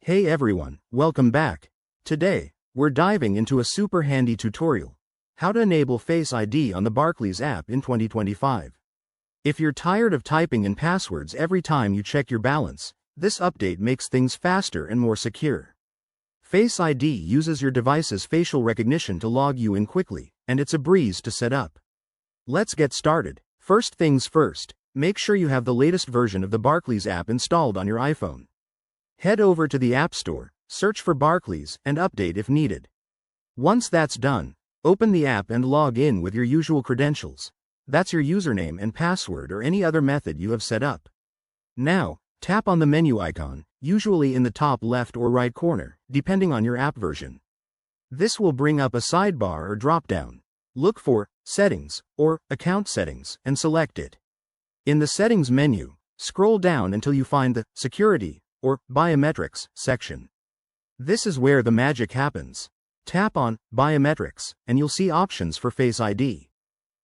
Hey everyone, welcome back. Today, we're diving into a super handy tutorial. How to enable Face ID on the Barclays app in 2025. If you're tired of typing in passwords every time you check your balance, this update makes things faster and more secure. Face ID uses your device's facial recognition to log you in quickly, and it's a breeze to set up. Let's get started. First things first, make sure you have the latest version of the Barclays app installed on your iPhone. Head over to the App Store, search for Barclays, and update if needed. Once that's done, open the app and log in with your usual credentials. That's your username and password or any other method you have set up. Now, tap on the menu icon, usually in the top left or right corner, depending on your app version. This will bring up a sidebar or drop-down. Look for Settings or Account Settings and select it. In the Settings menu, scroll down until you find the Security or Biometrics section. This is where the magic happens. Tap on Biometrics, and you'll see options for Face ID.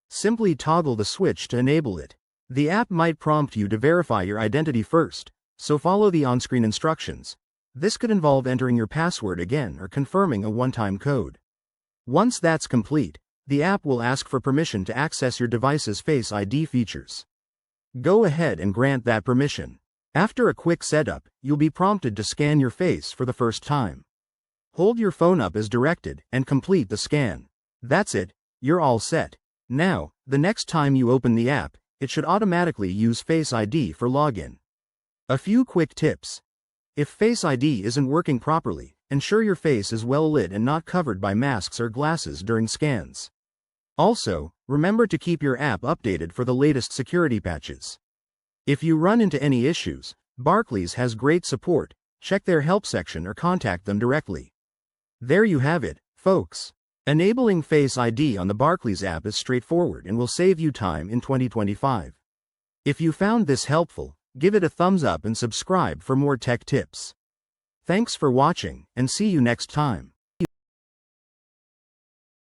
Simply toggle the switch to enable it. The app might prompt you to verify your identity first, so follow the on-screen instructions. This could involve entering your password again or confirming a one-time code. Once that's complete, the app will ask for permission to access your device's Face ID features. Go ahead and grant that permission. After a quick setup, you'll be prompted to scan your face for the first time. Hold your phone up as directed and complete the scan. That's it, you're all set. Now, the next time you open the app, it should automatically use Face ID for login. A few quick tips. If Face ID isn't working properly, ensure your face is well lit and not covered by masks or glasses during scans. Also, remember to keep your app updated for the latest security patches. If you run into any issues, Barclays has great support. Check their help section or contact them directly. There you have it, folks. Enabling Face ID on the Barclays app is straightforward and will save you time in 2025. If you found this helpful, give it a thumbs up and subscribe for more tech tips. Thanks for watching, and see you next time.